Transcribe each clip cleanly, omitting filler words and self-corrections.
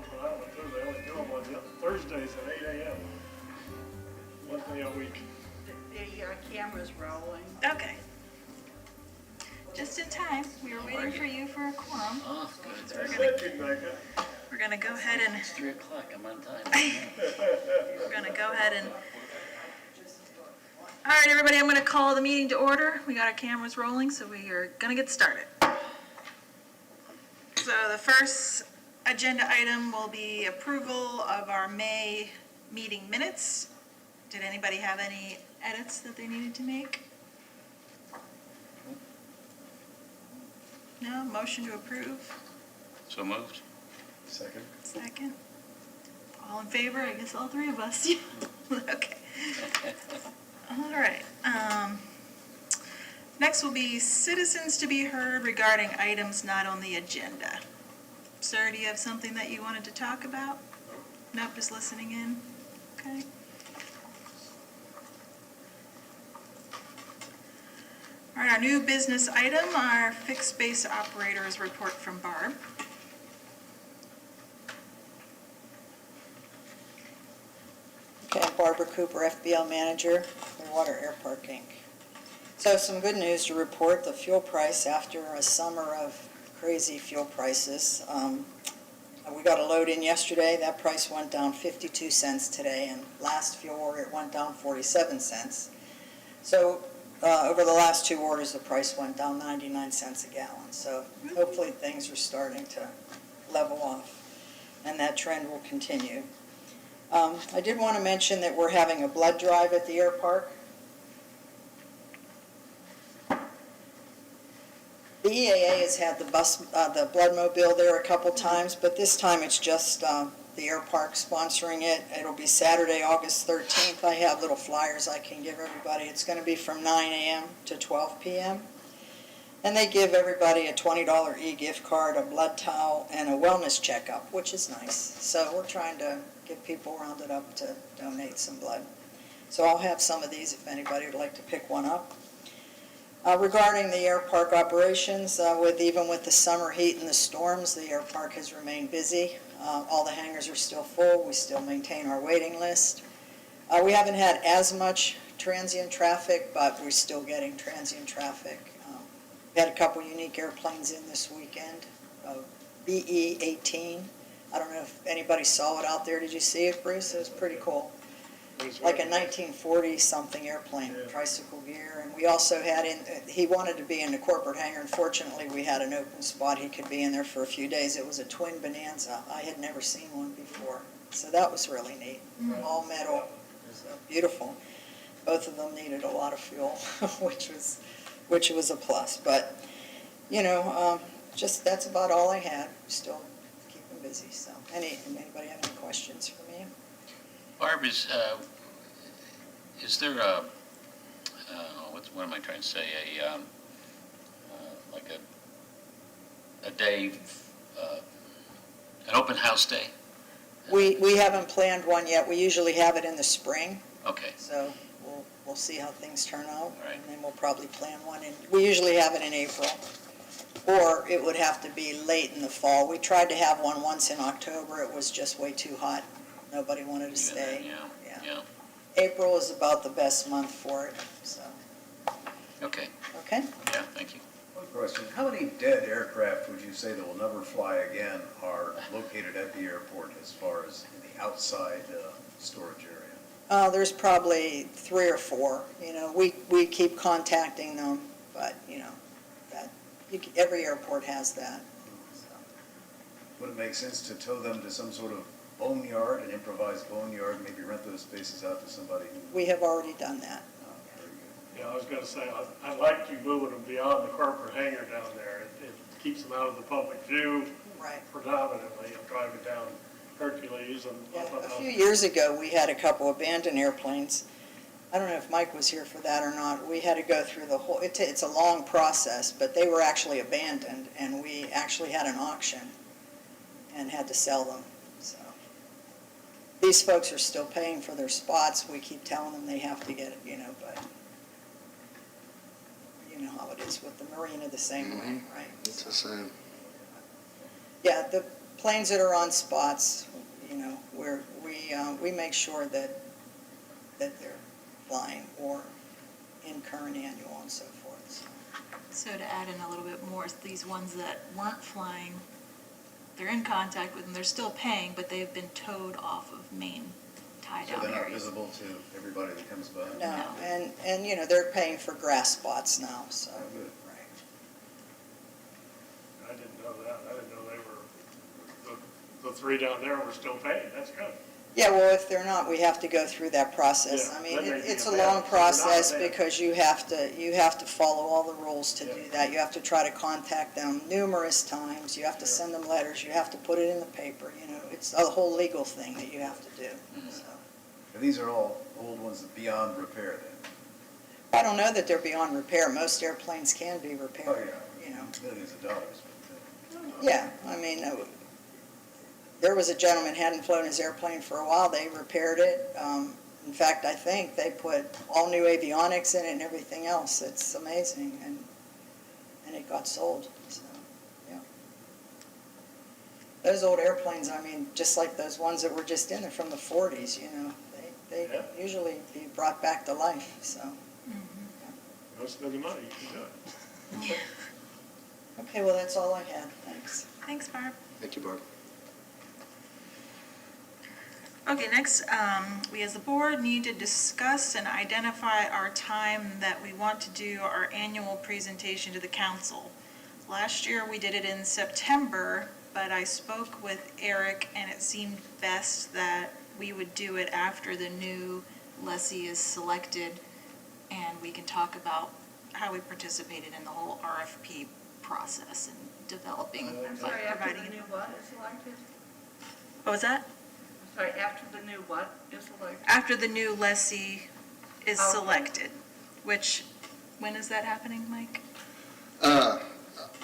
on for that one too. They only do them on Thursdays at 8 a.m. One day a week. The camera's rolling. Okay. Just in time. We were waiting for you for a quorum. Oh, good. I said you'd make it. We're gonna go ahead and It's 3 o'clock. I'm on time. we're gonna go ahead and. All right, everybody. I'm gonna call the meeting to order. We got our cameras rolling, so we are gonna get started. So the first agenda item will be approval of our May meeting minutes. Did anybody have any edits that they needed to make? No? Motion to approve? So moved. Second. Second. All in favor? I guess all three of us. Okay. All right. Next will be citizens to be heard regarding items not on the agenda. Sir, do you have something that you wanted to talk about? Nope, just listening in. Okay. All right, our new business item, our fixed base operators report from Barb. Okay, Barbara Cooper, FBL Manager, Clearwater Airpark, Inc. So some good news to report. The fuel price after a summer of crazy fuel prices. We got a load in yesterday. That price went down 52 cents today, and last fuel order it went down 47 cents. So over the last two orders, the price went down 99 cents a gallon. So hopefully things are starting to level off, and that trend will continue. I did want to mention that we're having a blood drive at the Airpark. The EAA has had the blood mobile there a couple times, but this time it's just the Airpark sponsoring it. It'll be Saturday, August 13th. I have little flyers I can give everybody. It's going to be from 9 a.m. to 12 p.m. And they give everybody a $20 e-gift card, a blood towel, and a wellness checkup, which is nice. So we're trying to get people rounded up to donate some blood. So I'll have some of these if anybody would like to pick one up. Regarding the Airpark operations, even with the summer heat and the storms, the Airpark has remained busy. All the hangars are still full. We still maintain our waiting list. We haven't had as much transient traffic, but we're still getting transient traffic. We had a couple unique airplanes in this weekend, BE-18. I don't know if anybody saw it out there. Did you see it, Bruce? It was pretty cool. Like a 1940-something airplane, tricycle gear. And we also had he wanted to be in the corporate hangar. Unfortunately, we had an open spot. He could be in there for a few days. It was a twin Bonanza. I had never seen one before. So that was really neat. All metal. So beautiful. Both of them needed a lot of fuel, which was a plus. But, you know, just that's about all I had. Still keeping busy. So anybody have any questions for me? Barb, is there a, what am I trying to say, like a day, an open house day? We haven't planned one yet. We usually have it in the spring. Okay. So we'll see how things turn out. All right. And then we'll probably plan one. We usually have it in April. Or it would have to be late in the fall. We tried to have one once in October. It was just way too hot. Nobody wanted to stay. Yeah. April is about the best month for it, so. Okay. Okay? Yeah, thank you. One question, how many dead aircraft would you say that will never fly again are located at the airport as far as in the outside storage area? There's probably 3 or 4. You know, we keep contacting them, but, you know, every airport has that. So. Would it make sense to tow them to some sort of boneyard, an improvised boneyard, maybe rent those spaces out to somebody? We have already done that. Very good. Yeah, I was going to say, I like you moving them beyond the corporate hangar down there. It keeps them out of the public view. Right. Predominantly. I'm driving down Hercules and Yeah, a few years ago, we had a couple abandoned airplanes. I don't know if Mike was here for that or not. We had to go through the whole, it's a long process, but they were actually abandoned, and we actually had an auction and had to sell them. So these folks are still paying for their spots. We keep telling them they have to get it, you know, but you know how it is with the marina the same way, right? It's the same. Yeah, the planes that are on spots, we make sure that they're flying or in current annual and so forth. So to add in a little bit more, these ones that weren't flying, they're in contact with them, they're still paying, but they've been towed off of main tie So down they're not areas. visible to everybody that comes by? No, No. and they're paying for grass spots now, so. Oh, good. Right. I didn't know that. I didn't know they were, the three down there were still paying. That's good. Yeah, well, if they're not, we have to go through that process. Yeah, I mean, then they it's a can long abandon. They're not process abandoned. because you have to follow all the rules to do Yeah. that. You have to try to contact them numerous times. You have to Yeah. send them letters. You have to put it in the paper, It's a whole legal thing that you have to do, so. And these are all old ones beyond repair then? I don't know that they're beyond repair. Most airplanes can be Oh, repaired, yeah. Millions of dollars, but, Yeah, I mean, there was a gentleman hadn't flown his airplane for a while. They repaired it. In fact, I think they put all new avionics in it and everything else. It's amazing, and it got sold. So, yeah. Those old airplanes, I mean, just like those ones that were just in there from the 40s, they Yeah. usually be brought back to life. So, Don't spend the money. You can do it. okay, well, that's all I had. Thanks. Thanks, Barb. Thank you, Barb. Okay, next, we as the board need to discuss and identify our time that we want to do our annual presentation to the council. Last year, we did it in September, but I spoke with Eric, and it seemed best that we would do it after the new lessee is selected, and we can talk about how we participated in the whole RFP process and developing, I'm sorry, after providing. the new what is selected? What was that? Sorry, after the new what is selected? After the new lessee is Okay. selected, which, when is that happening, Mike?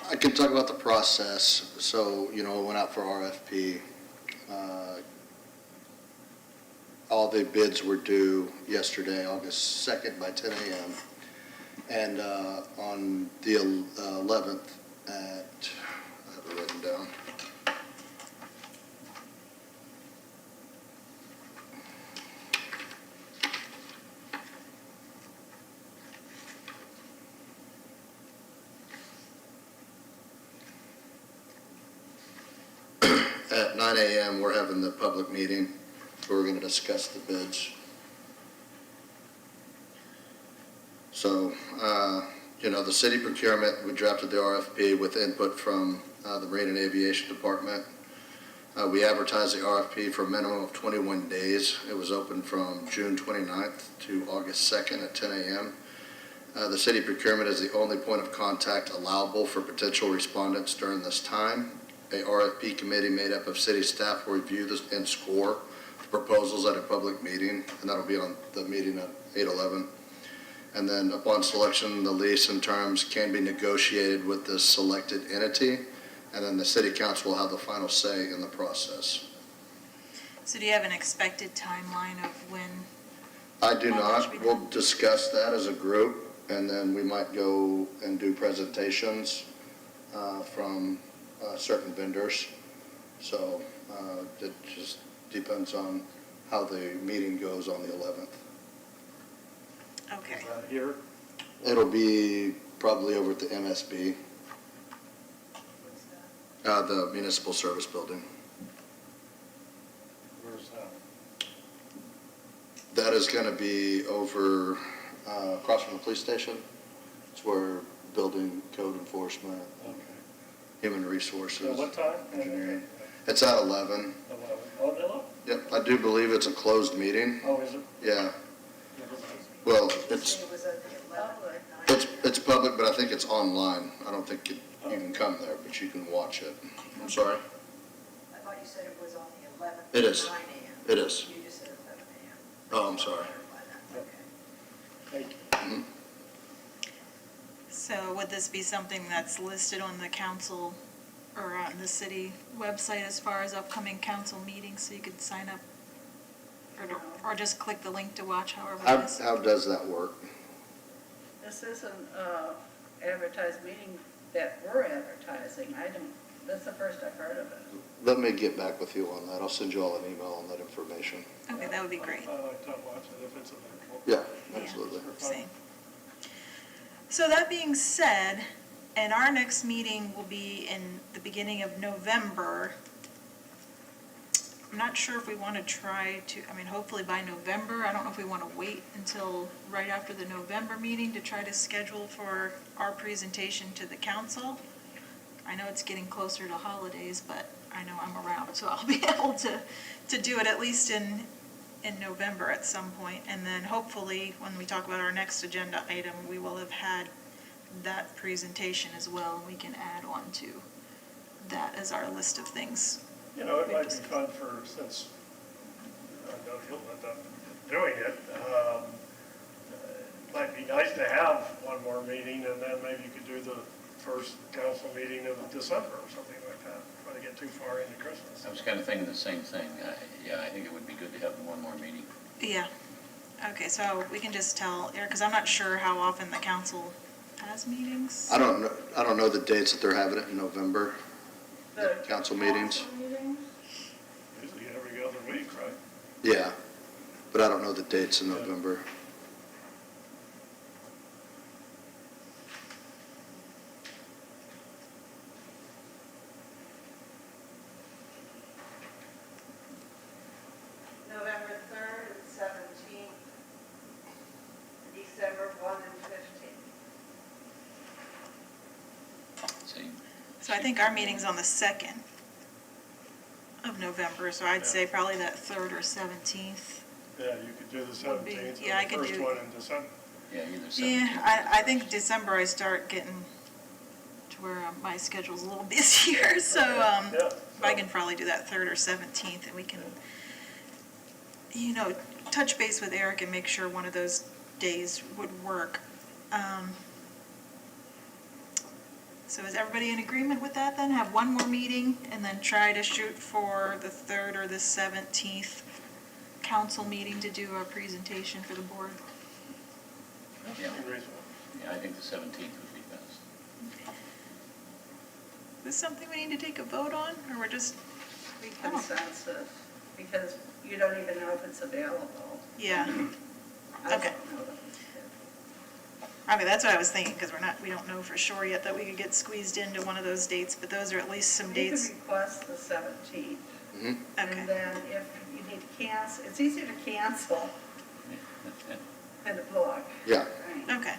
I can talk about the process. So, it went out for RFP. All the bids were due yesterday, August 2nd by 10 a.m. And on the 11th I have it written down. At 9 a.m., we're having the public meeting where we're going to discuss the bids. So, the city procurement, we drafted the RFP with input from the Marine and Aviation Department. We advertised the RFP for a minimum of 21 days. It was open from June 29th to August 2nd at 10 a.m. The city procurement is the only point of contact allowable for potential respondents during this time. A RFP committee made up of city staff will review this and score the proposals at a public meeting, and that'll be on the meeting at 8/11. And then upon selection, the lease and terms can be negotiated with the selected entity, and then the city council will have the final say in the process. So do you have an expected timeline of when? I do Well, that should not. be We'll done. discuss that as a group, and then we might go and do presentations from certain vendors. So it just depends on how the meeting goes on the 11th. Okay, Is that here? It'll be probably over at the MSB, the Municipal Service Building. Where's that? That is going to be over across from the police station. It's where building code enforcement, Okay. human resources, So what time? engineering. It's at 11. 11. Oh, hello? Yep, I do believe it's a closed meeting. Oh, is it? Yeah, Never mind. well, It was at the 11th at night. it's public, but I think it's online. I don't think you can come there, but you can watch it. I'm sorry? I thought you said it was on the 11th. It is. At 9 a.m. It is. You just said 11 a.m. Oh, I'm sorry. Okay. Thank you. Mhm. so would this be something that's listed on the council or on the city website as far as upcoming council meetings, so you could sign up? Or just click the link to watch, however it is? How does that work? This isn't advertised meeting that we're advertising. That's the first I've heard of it. Let me get back with you on that. I'll send you all an email on that information. Okay, that would be great. I like to watch it if it's available. Yeah, Yeah. absolutely. Same. So that being said, and our next meeting will be in the beginning of November. I'm not sure if we want to try to, I mean, hopefully by November, I don't know if we want to wait until right after the November meeting to try to schedule for our presentation to the council. I know it's getting closer to holidays, but I know I'm around, so I'll be able to do it at least in November at some point. And then hopefully, when we talk about our next agenda item, we will have had that presentation as well, and we can add on to that as our list of things. You know, it might be fun for, since I know he'll end up doing it, it might be nice to have one more meeting, and then maybe you could do the first council meeting of December or something like that, try to get too far into Christmas. I was kind of thinking the same thing. Yeah, I think it would be good to have one more meeting. Yeah. Okay, so we can just tell Eric, because I'm not sure how often the council has meetings. I don't know the dates that they're having it in November, The council meetings. Usually every other week, right? Yeah, but I don't know the dates in November. November 3rd and 17th, December 1 and 15th. See, So I think our meeting's on the 2nd of November, so I'd say probably that 3rd or 17th. Yeah, you could do the Would be- 17th, yeah, I or the could first do- one in December. yeah, either 17th. Yeah, I think December I start getting to where my schedule's a little busier, so Yeah, I can probably do that 3rd or 17th, and we can, touch base with Eric and make sure one of those days would work. So is everybody in agreement with that then? Have one more meeting and then try to shoot for the 3rd or the 17th council meeting to do our presentation for the board? Yeah. Reasonable. Yeah, I think the 17th would be best. Is this something we need to take a vote on, or we're just, Oh. Consensus, because you don't even know if it's available. yeah. I Okay. don't know that it's Okay, that's what I was thinking, because we don't know for sure yet that we could get squeezed into one of those dates, but those are at least some good. You dates. could request the 17th, Mhm. Okay, and then if you need to cancel, it's easier to cancel than to book. Yeah, Right. okay.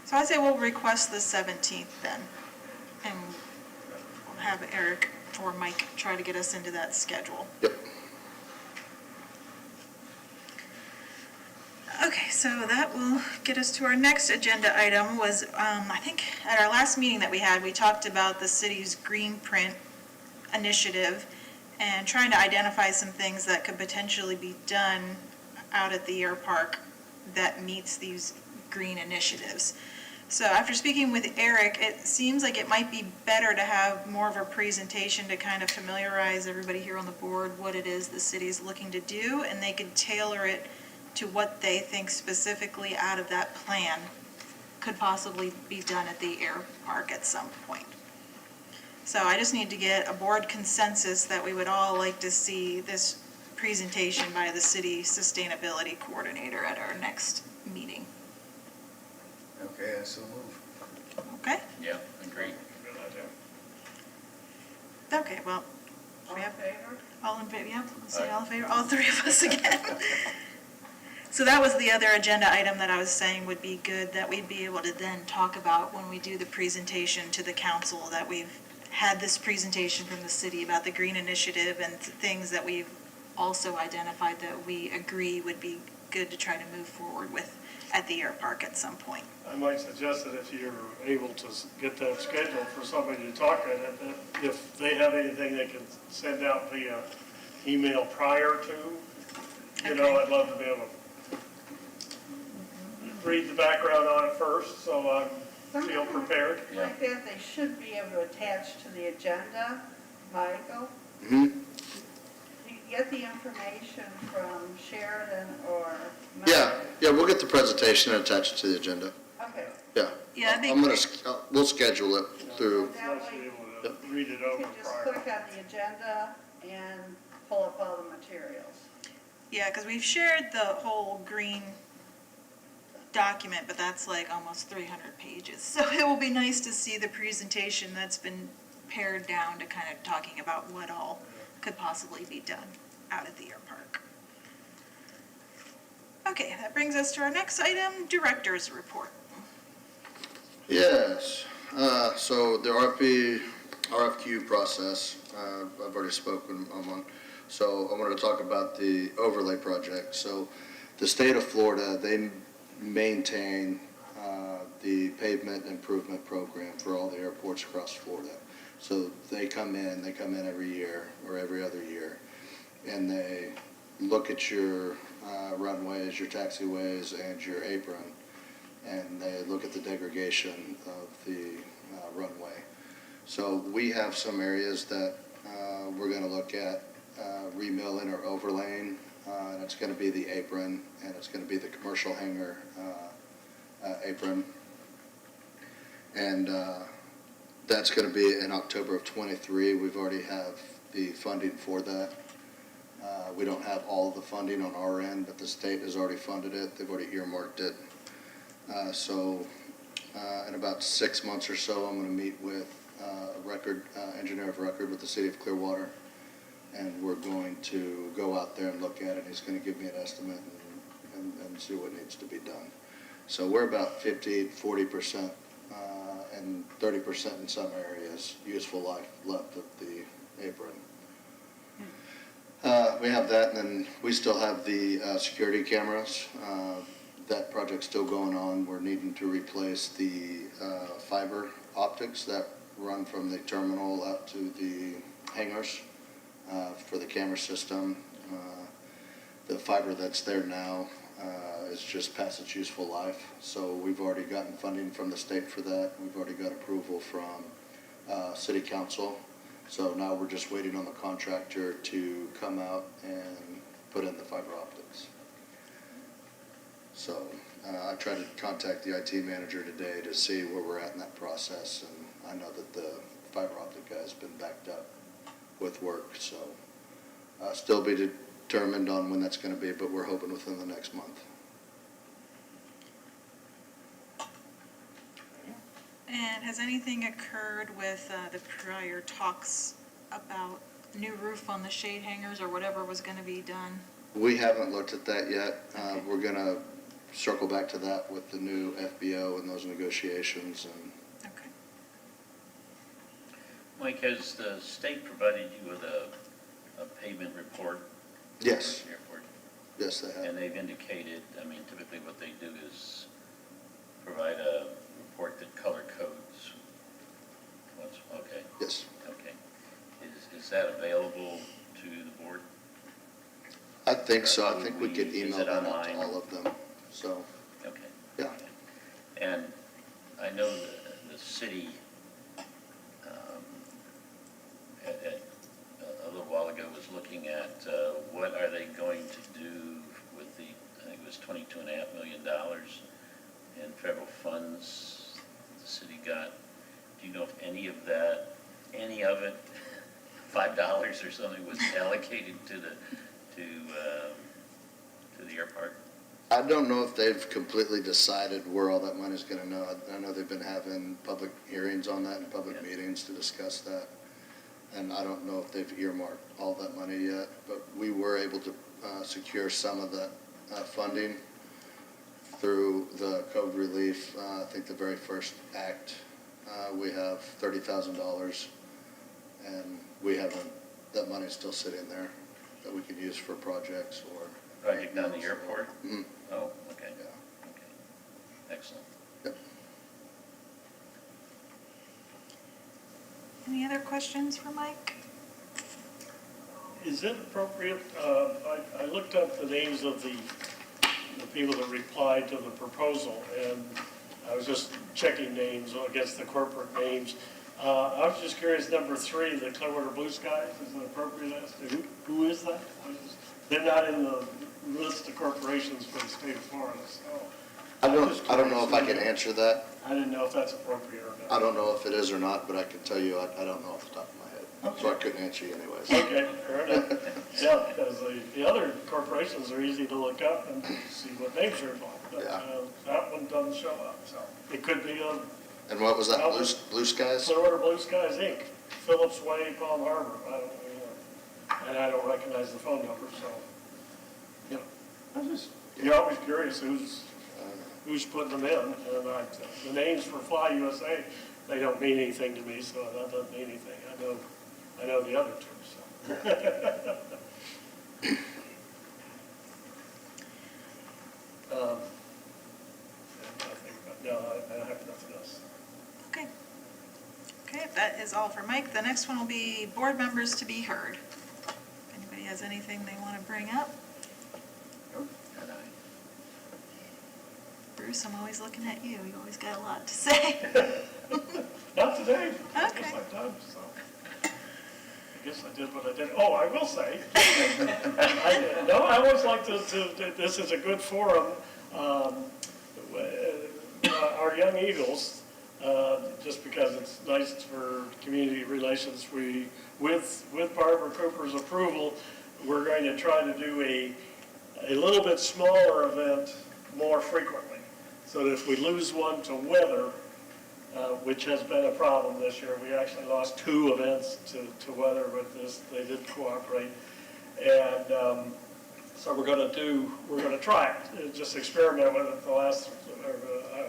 So I'd say we'll request the 17th then, and we'll have Eric or Mike try to get us into that schedule. yep. Okay, so that will get us to our next agenda item was, I think at our last meeting that we had, we talked about the city's green print initiative and trying to identify some things that could potentially be done out at the Airpark that meets these green initiatives. So after speaking with Eric, it seems like it might be better to have more of a presentation to kind of familiarize everybody here on the board what it is the city is looking to do, and they could tailor it to what they think specifically out of that plan could possibly be done at the Airpark at some point. So I just need to get a board consensus that we would all like to see this presentation by the city sustainability coordinator at our next meeting. Okay, I so move. Okay? Yeah, agreed. Good idea. Okay, well, All we in have favor? all in favor, yeah, let's say Aye. all in favor, all three of us again. So that was the other agenda item that I was saying would be good, that we'd be able to then talk about when we do the presentation to the council, that we've had this presentation from the city about the green initiative and things that we've also identified that we agree would be good to try to move forward with at the Airpark at some point. I might suggest that if you're able to get that scheduled for somebody to talk at it, that if they have anything they can send out via email prior to, Okay. I'd love to be able to read the background on it first, so I feel prepared. Yeah. Like that, they should be able to attach to the agenda, Michael. Mhm. Do you get the information from Sheridan or? Yeah, we'll get the presentation and attach it to the agenda. Okay. Yeah. Yeah, I think- I'm gonna, we'll schedule it through, It's nice to be able to read it You over can just prior. click on the agenda and pull up all the materials. Yeah, because we've shared the whole green document, but that's like almost 300 pages. So it will be nice to see the presentation that's been pared down to kind of talking about what all could possibly be done out at the Airpark. Okay, that brings us to our next item, director's report. yes. So the RFQ process, I've already spoken on one. So I wanted to talk about the overlay project. So the state of Florida, they maintain the pavement improvement program for all the airports across Florida. So they come in every year or every other year, and they look at your runways, your taxiways, and your apron, and they look at the degradation of the runway. So we have some areas that we're going to look at remilling or overlaying, and it's going to be the apron, and it's going to be the commercial hangar apron. And that's going to be in October of '23. We've already have the funding for that. We don't have all of the funding on our end, but the state has already funded it. They've already earmarked it. So in about 6 months or so, I'm going to meet with a engineer of record with the city of Clearwater, and we're going to go out there and look at it. He's going to give me an estimate and see what needs to be done. So we're about 40%, and 30% in some areas, useful life left of the apron. We have that, and then we still have the security cameras. That project's still going on. We're needing to replace the fiber optics that run from the terminal out to the hangars for the camera system. The fiber that's there now is just past its useful life. So we've already gotten funding from the state for that. We've already got approval from city council. So now we're just waiting on the contractor to come out and put in the fiber optics. So I tried to contact the IT manager today to see where we're at in that process, and I know that the fiber optic guy has been backed up with work. So still be determined on when that's going to be, but we're hoping within the next month. And has anything occurred with the prior talks about new roof on the shade hangers or whatever was going to be done? We haven't looked at that yet. Okay. We're going to circle back to that with the new FBO and those negotiations. And Okay. Mike, has the state provided you with a pavement report? yes, For the airport? yes, they have. And they've indicated, I mean, typically what they do is provide a report that color codes. Okay, Yes. okay. Is that available to the board? I think so. I Or think we could is email it that out to online? all of them. So, Okay. yeah. Okay. And I know the city, a little while ago was looking at what are they going to do with the, I think it was $22.5 million in federal funds the city got. Do you know if any of it, $5 or something, was allocated to the Airpark? I don't know if they've completely decided where all that money's going to go. I know they've been having public hearings on that and public Yeah. meetings to discuss that. And I don't know if they've earmarked all that money yet, but we were able to secure some of that funding through the code relief. I think the very first act, we have $30,000, and we haven't, that money's still sitting there that we can use for projects or. Project down the airport? Mhm. Oh, okay. Yeah. Okay. Excellent. Yep. Any other questions for Mike? Is it appropriate, I looked up the names of the people that replied to the proposal, and I was just checking names against the corporate names. I was just curious, number 3, the Clearwater Blue Skies, is it appropriate as to who is that? They're not in the list of corporations for the state of Florida, so. I don't know if I can answer that. I didn't know if that's appropriate or I not. don't know if it is or not, but I can tell you, I don't know off the top of my head. So I couldn't answer you anyways. Okay, fair enough. Yeah, because the other corporations are easy to look up and see what names are involved. But Yeah. that one doesn't show up, so it could be a And what was that, Blue Skies? Clearwater Blue Skies Inc., Phillips Way, Palm Harbor. I don't, you know, and I don't recognize the phone number, so, you know, you're always curious who's putting them in. And the names for Fly USA, they don't mean anything to me, so that doesn't mean anything. I know the other two, so. No, I have nothing else. Okay. Okay, that is all for Mike. The next one will be board members to be heard. If anybody has anything they want to bring up? And Bruce, I'm always looking at you. You always got a lot to say. Not today. I Okay. guess I've done, so. I guess I did what I did. Oh, I will say, I always like to, this is a good forum. Our young Eagles, just because it's nice for community relations, with Barbara Cooper's approval, we're going to try to do a little bit smaller event more frequently. So that if we lose one to weather, which has been a problem this year, we actually lost 2 events to weather, but they did cooperate. And so we're going to try it, just experiment with it the last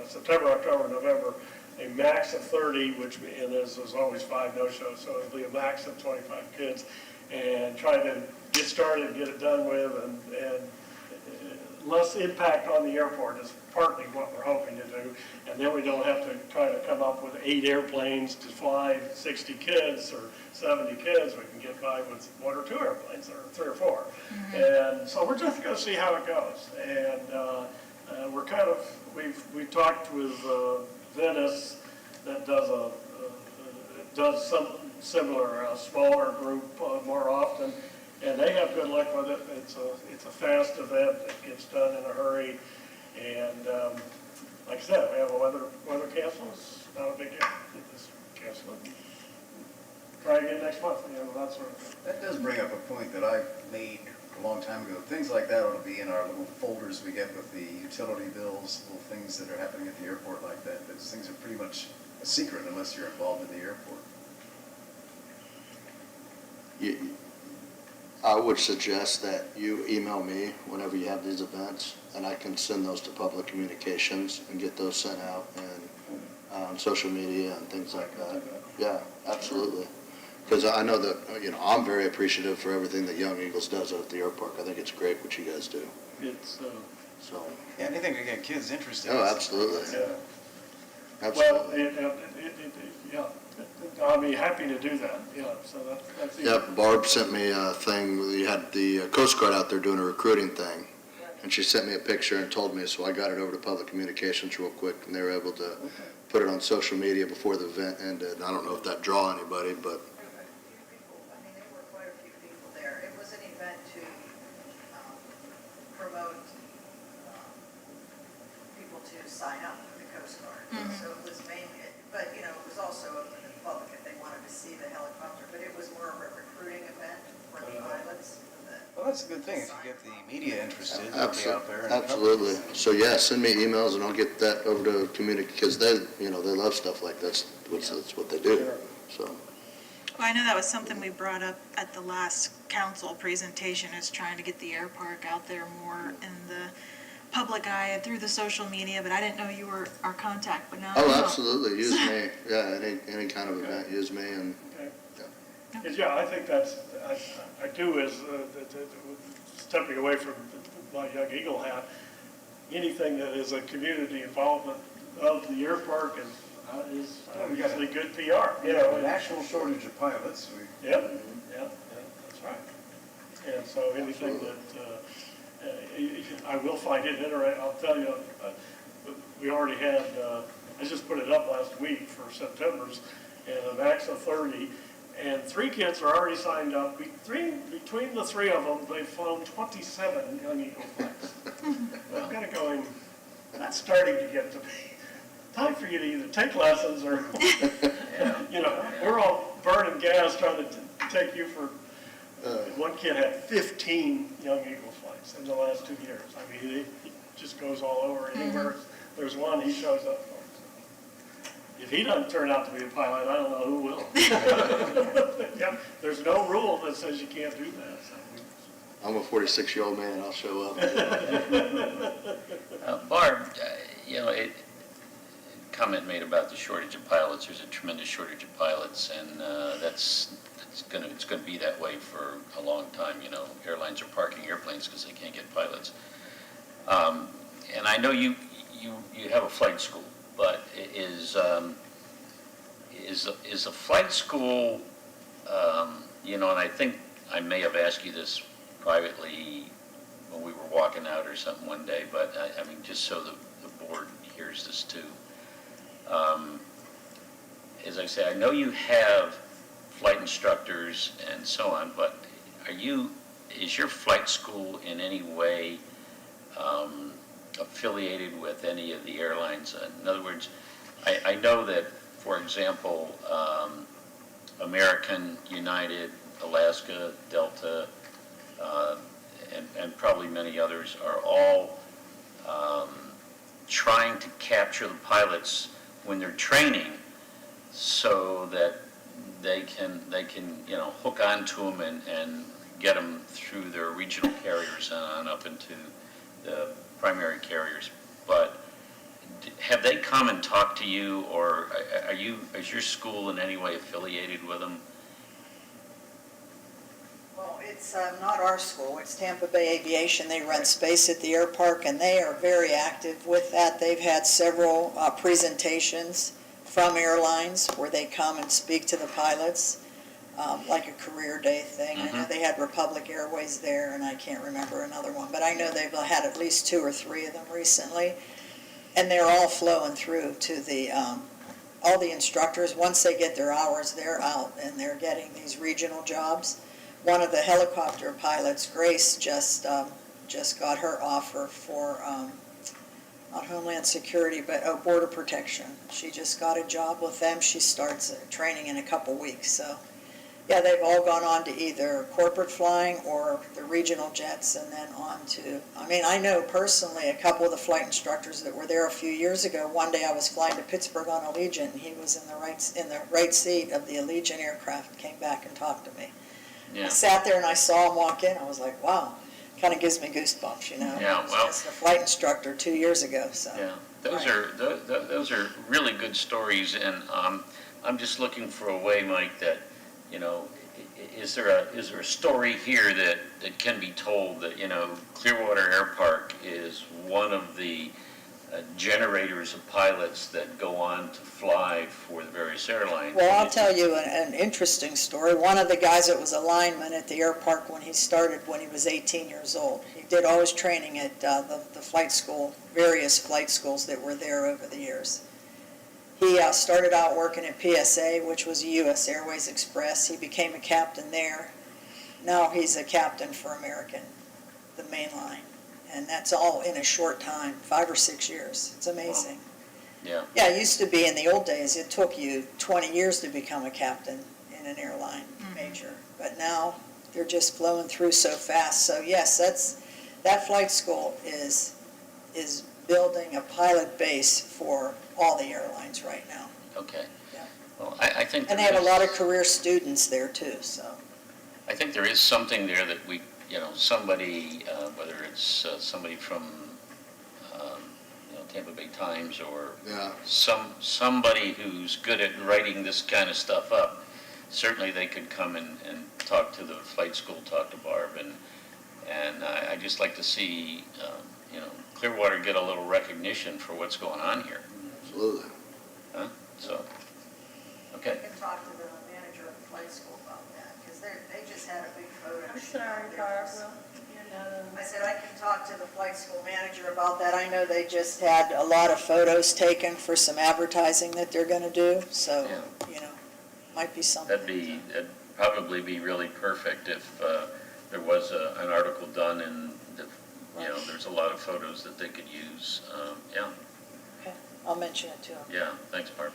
September, October, November, a max of 30, and there's always 5 no-shows, so it'll be a max of 25 kids, and try to get started, get it done with, and less impact on the airport is partly what we're hoping to do. And then we don't have to try to come up with 8 airplanes to fly 60 kids or 70 kids. We can get by with 1 or 2 airplanes, or 3 or 4. Mm-hmm. And so we're just going to see how it goes. And we're kind of, we've talked with Venice that does some similar, smaller group more often. And they have good luck with it. It's a fast event that gets done in a hurry. And like I said, we have a weather cancel. It's not a big deal. Just cancel it. Try again next month. You know, that sort of thing. That does bring up a point that I made a long time ago. Things like that ought to be in our little folders we get with the utility bills, little things that are happening at the airport like that. Those things are pretty much a secret unless you're involved in the airport. I would suggest that you email me whenever you have these events, and I can send those to public communications and get those sent out and social media and things like that. Yeah, absolutely. Because I know that, you know, I'm very appreciative for everything that Young Eagles does out at the Airpark. I think it's great what you guys do. It's, So, Yeah, anything to get kids interested. oh, absolutely. yeah. Well, Absolutely. yeah, I'll be happy to do that, yeah, so that's. Yep, Barb sent me a thing, you had the Coast Guard out there doing a recruiting thing, and she sent me a picture and told me, so I got it over to public communications real quick, and they were able to put it on social media before the event ended. And I don't know if that draw anybody, but There were quite a few people there. It was an event to promote people to sign up for the Coast Guard. So it was mainly, but, you know, it was also open to the public if they wanted to see the helicopter. But it was more of a recruiting event for the pilots. Well, that's a good thing if you get the media interested. They'll be out there. and absolutely. So yeah, send me emails and I'll get that over to community, because they, you know, they love stuff like that. That's what they do, so. Well, I know that was something we brought up at the last council presentation, is trying to get the Airpark out there more in the public eye and through the social media, but I didn't know you were our contact, but now I Oh, know. absolutely, use me. Yeah, any kind of event, use me, and Okay. yeah. Because, yeah, I think that's, I do is, stepping away from my Young Eagle hat, anything that is a community involvement of the Airpark is obviously good PR, you We know. have a national shortage of pilots. Yep, yeah, that's right. And so anything that, I will find it interesting, I'll tell you, we already had, I just put it up last week for September's, and a max of 30, and 3 kids are already signed up. Between the 3 of them, they've flown 27 Young Eagle flights. I've got it going that's starting to get to be time for you to either take lessons or, you know, we're all burning gas trying to take you for, one kid had 15 young eagle flights in the last 2 years. I mean, he just goes all over. Anywhere there's one, he shows up for. If he doesn't turn out to be a pilot, I don't know who will. Yeah, there's no rule that says you can't do that. So. I'm a 46-year-old man, I'll show up. Barb, you know, comment made about the shortage of pilots. There's a tremendous shortage of pilots, and it's gonna be that way for a long time. You know, airlines are parking airplanes because they can't get pilots. And I know you have a flight school, but is a flight school, you know, and I think I may have asked you this privately when we were walking out or something one day, but I mean, just so the board hears this too. As I say, I know you have flight instructors and so on, but is your flight school in any way affiliated with any of the airlines? In other words, I know that, for example, American, United, Alaska, Delta, and probably many others are all trying to capture the pilots when they're training so that they can you know, hook onto them and get them through their regional carriers and on up into the primary carriers. But have they come and talked to you, or is your school in any way affiliated with them? Well, it's not our school, it's Tampa Bay Aviation. They run space at the Airpark, and they are very active with that. They've had several presentations from airlines where they come and speak to the pilots, like a career day thing. I know they had Republic Airways there, and I can't remember another one, but I know they've had at least 2 or 3 of them recently, and they're all flowing through to the all the instructors. Once they get their hours, they're out, and they're getting these regional jobs. One of the helicopter pilots, Grace, just got her offer for not Homeland Security, but Border Protection. She just got a job with them. She starts training in a couple weeks. So, yeah, they've all gone on to either corporate flying or the regional jets, and then on to. I mean, I know personally a couple of the flight instructors that were there a few years ago. One day I was flying to Pittsburgh on Allegiant, and he was in the right seat of the Allegiant aircraft. Came back and talked to me. Yeah. I sat there and I saw him walk in. I was like, wow, kind of gives me goosebumps, you know. Yeah, I was well, just a flight instructor 2 years ago, so. yeah, those are really good stories, and I'm just looking for a way, Mike, that, you know, is there a story here that can be told that, you know, Clearwater Airpark is one of the generators of pilots that go on to fly for the various airlines? Well, I'll tell you an interesting story. One of the guys that was a lineman at the Airpark when he started, when he was 18 years old, he did all his training at the flight school, various flight schools that were there over the years. He started out working at PSA, which was U.S. Airways Express. He became a captain there. Now he's a captain for American, the main line. And that's all in a short time, 5 or 6 years. It's amazing. Yeah. Yeah, it used to be in the old days, it took you 20 years to become a captain in an airline major. But now they're just flowing through so fast. So yes, that flight school is building a pilot base for all the airlines right now. Okay. Yeah. Well, I think. And they have a lot of career students there too, so. I think there is something there that we, you know, somebody, whether it's somebody from, you know, Tampa Bay Times or Yeah. somebody who's good at writing this kind of stuff up, certainly they could come and talk to the flight school, talk to Barb, and I'd just like to see, you know, Clearwater get a little recognition for what's going on here. Absolutely. Huh? So, okay. I can talk to the manager of the flight school about that, because they just had a big photo. I'm shoot sorry, out there. Barbara, you're not on. I said I can talk to the flight school manager about that. I know they just had a lot of photos taken for some advertising that they're gonna do, so, you know, might be something. That'd probably be really perfect if there was an article done in you know, there's a lot of photos that they could use. Yeah, Okay, I'll mention it to them. yeah, thanks, Barb.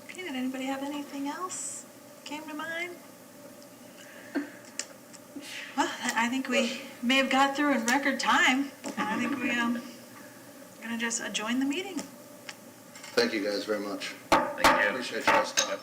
Okay, did anybody have anything else came to mind? Well, I think we may have got through in record time, and I think we, gonna just adjourn the meeting. Thank you guys very much. Thank you. Appreciate you guys' time. Yep.